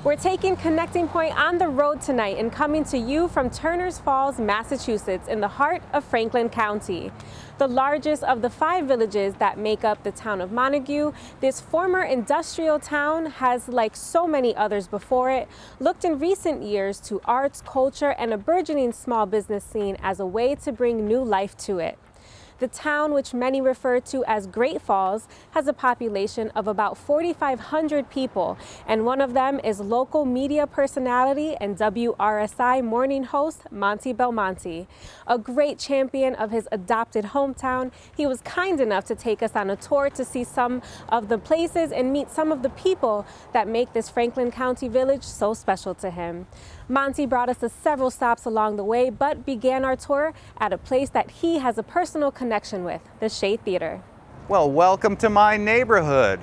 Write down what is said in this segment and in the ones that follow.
We're taking Connecting Point on the road tonight and coming to you from Turners Falls, Massachusetts, in the heart of Franklin County. The largest of the 5 villages that make up the town of Montague, this former industrial town has, like so many others before it, looked in recent years to arts, culture, and a burgeoning small business scene as a way to bring new life to it. The town, which many refer to as Great Falls, has a population of about 4,500 people, and one of them is local media personality and WRSI morning host Monte Belmonte. A great champion of his adopted hometown, he was kind enough to take us on a tour to see some of the places and meet some of the people that make this Franklin County village so special to him. Monte brought us to several stops along the way, but began our tour at a place that he has a personal connection with, the Shea Theater. Well, welcome to my neighborhood.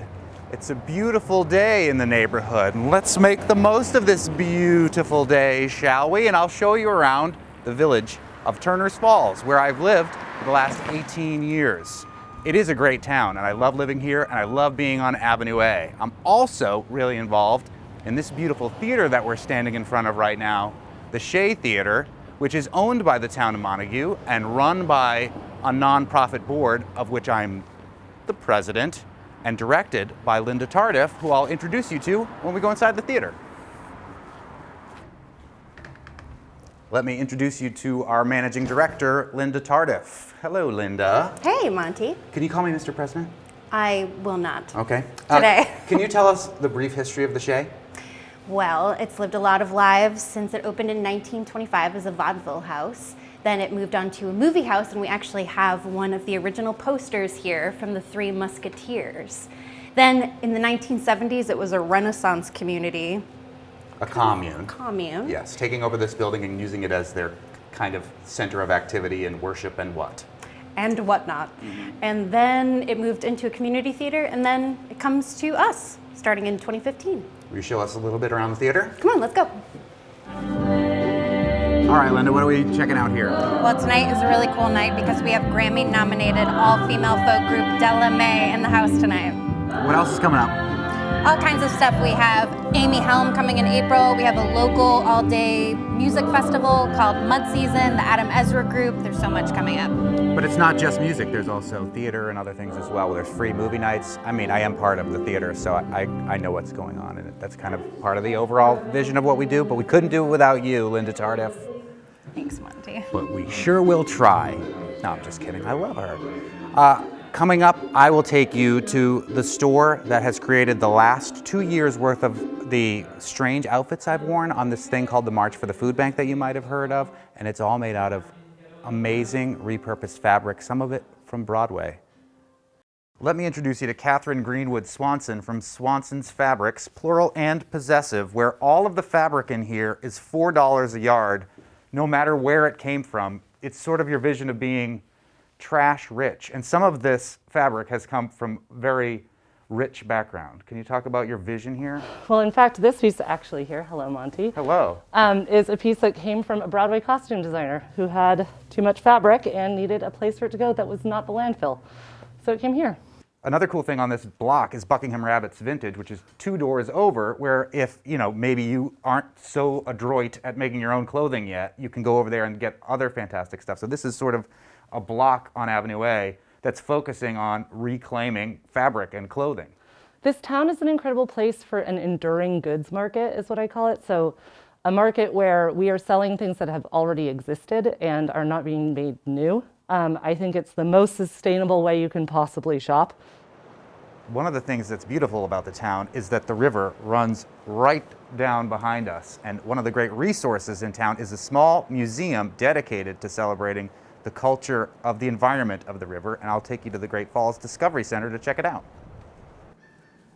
It's a beautiful day in the neighborhood, and let's make the most of this beautiful day, shall we? And I'll show you around the village of Turners Falls, where I've lived for the last 18 years. It is a great town, and I love living here, and I love being on Avenue A. I'm also really involved in this beautiful theater that we're standing in front of right now, the Shea Theater, which is owned by the town of Montague and run by a nonprofit board of which I'm the president, and directed by Linda Tardif, who I'll introduce you to when we go inside the theater. Let me introduce you to our managing director, Linda Tardif. Hello, Linda. Hey, Monty. Can you call me Mr. President? I will not. Okay. Today. Can you tell us the brief history of the Shea? Well, it's lived a lot of lives since it opened in 1925 as a vaudeville house. Then it moved on to a movie house, and we actually have one of the original posters here from the Three Musketeers. Then in the 1970s, it was a Renaissance community. A commune. Commune. Yes, taking over this building and using it as their kind of center of activity and worship and what? And whatnot. And then it moved into a community theater, and then it comes to us, starting in 2015. Will you show us a little bit around the theater? Come on, let's go. All right, Linda, what are we checking out here? Well, tonight is a really cool night because we have Grammy-nominated all-female folk group Della Mae in the house tonight. What else is coming up? All kinds of stuff. We have Amy Helm coming in April. We have a local all-day music festival called Mud Season, the Adam Ezra Group. There's so much coming up. But it's not just music. There's also theater and other things as well. There's free movie nights. I mean, I am part of the theater, so I know what's going on, and that's kind of part of the overall vision of what we do, but we couldn't do it without you, Linda Tardif. Thanks, Monty. But we sure will try. No, I'm just kidding. I love her. Coming up, I will take you to the store that has created the last 2 years worth of the strange outfits I've worn on this thing called the March for the Food Bank that you might have heard of. And it's all made out of amazing repurposed fabric, some of it from Broadway. Let me introduce you to Catherine Greenwood Swanson from Swanson's Fabrics, plural and possessive, where all of the fabric in here is $4 a yard, no matter where it came from. It's sort of your vision of being trash rich, and some of this fabric has come from very rich background. Can you talk about your vision here? Well, in fact, this piece actually here, hello Monty, Hello. Is a piece that came from a Broadway costume designer who had too much fabric and needed a place for it to go that was not the landfill. So it came here. Another cool thing on this block is Buckingham Rabbit's Vintage, which is 2 doors over, where if, maybe you aren't so adroit at making your own clothing yet, you can go over there and get other fantastic stuff. So this is sort of a block on Avenue A that's focusing on reclaiming fabric and clothing. This town is an incredible place for an enduring goods market, is what I call it. So a market where we are selling things that have already existed and are not being made new. I think it's the most sustainable way you can possibly shop. One of the things that's beautiful about the town is that the river runs right down behind us. And one of the great resources in town is a small museum dedicated to celebrating the culture of the environment of the river, and I'll take you to the Great Falls Discovery Center to check it out.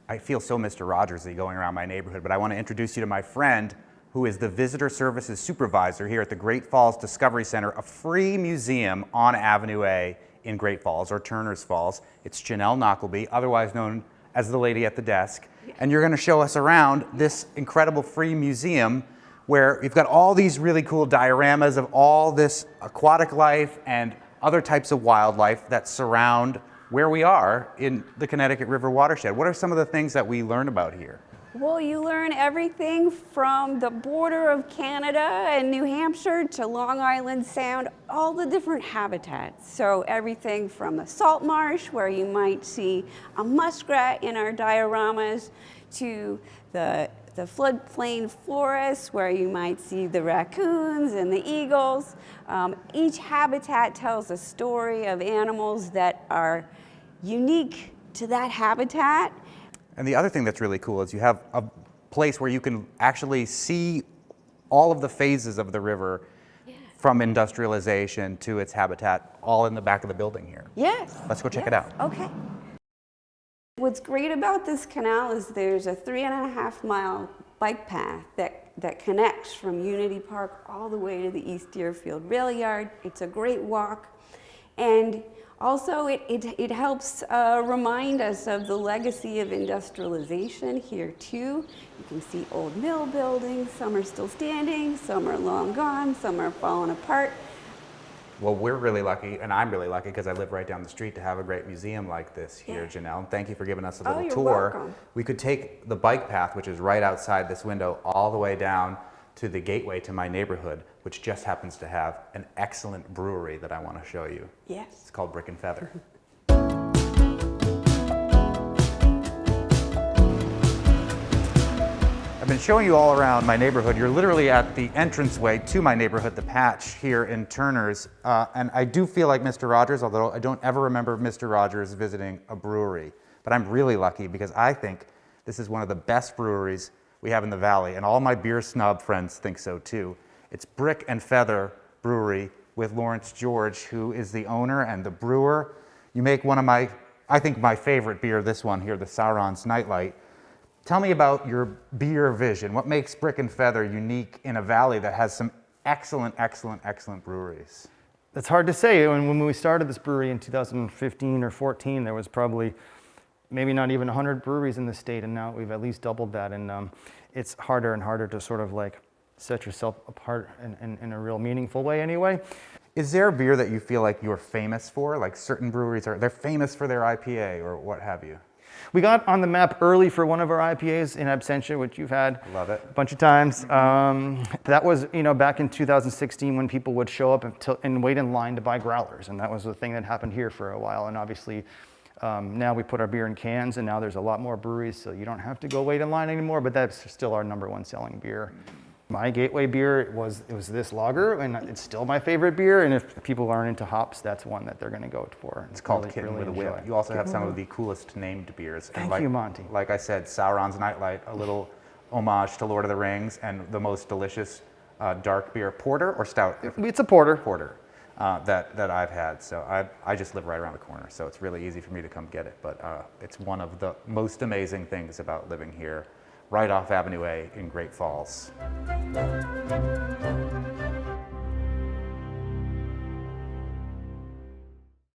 I feel so Mr. Rogers-y going around my neighborhood, but I want to introduce you to my friend who is the Visitor Services Supervisor here at the Great Falls Discovery Center, a free museum on Avenue A in Great Falls, or Turners Falls. It's Janelle Knockleby, otherwise known as the lady at the desk, and you're going to show us around this incredible free museum where you've got all these really cool dioramas of all this aquatic life and other types of wildlife that surround where we are in the Connecticut River watershed. What are some of the things that we learn about here? Well, you learn everything from the border of Canada and New Hampshire to Long Island Sound, all the different habitats. So everything from the salt marsh, where you might see a muskrat in our dioramas, to the floodplain forest, where you might see the raccoons and the eagles. Each habitat tells a story of animals that are unique to that habitat. And the other thing that's really cool is you have a place where you can actually see all of the phases of the river from industrialization to its habitat, all in the back of the building here. Yes. Let's go check it out. Okay. What's great about this canal is there's a 3.5-mile bike path that connects from Unity Park all the way to the East Deerfield Rail Yard. It's a great walk. And also, it helps remind us of the legacy of industrialization here too. You can see old mill buildings. Some are still standing, some are long gone, some are falling apart. Well, we're really lucky, and I'm really lucky because I live right down the street to have a great museum like this here, Janelle. Thank you for giving us a little you're tour. welcome. We could take the bike path, which is right outside this window, all the way down to the gateway to my neighborhood, which just happens to have an excellent brewery that I want to show you. Yes. It's called Brick and Feather. I've been showing you all around my neighborhood. You're literally at the entranceway to my neighborhood, the Patch here in Turner's. And I do feel like Mr. Rogers, although I don't ever remember Mr. Rogers visiting a brewery. But I'm really lucky because I think this is one of the best breweries we have in the valley, and all my beer snob friends think so too. It's Brick and Feather Brewery with Lawrence George, who is the owner and the brewer. You make one of my, I think my favorite beer, this one here, the Sauron's Nightlight. Tell me about your beer vision. What makes Brick and Feather unique in a valley that has some excellent, excellent, excellent breweries? That's hard to say. When we started this brewery in 2015 or 14, there was probably maybe not even 100 breweries in the state, and now we've at least doubled that. And it's harder and harder to sort of like set yourself apart in a real meaningful way anyway. Is there a beer that you feel like you're famous for? Like certain breweries they're famous for their IPA or what have you? We got on the map early for one of our IPAs in Absentia, which you've had Love it. a bunch of times. That was, back in 2016 when people would show up and wait in line to buy growlers, and that was the thing that happened here for a while. And obviously, now we put our beer in cans, and now there's a lot more breweries, so you don't have to go wait in line anymore, but that's still our #1 selling beer. My gateway beer was this lager, and it's still my favorite beer, and if people aren't into hops, that's one that they're going to go for. It's called really, Kitten really with a Whip. enjoy. You also have some of the coolest named beers. Thank you, Monty. Like I said, Sauron's Nightlight, a little homage to Lord of the Rings, and the most delicious dark beer, porter or stout? It's a porter. Porter that I've had. So I just live right around the corner, so it's really easy for me to come get it. But it's one of the most amazing things about living here, right off Avenue A in Great Falls.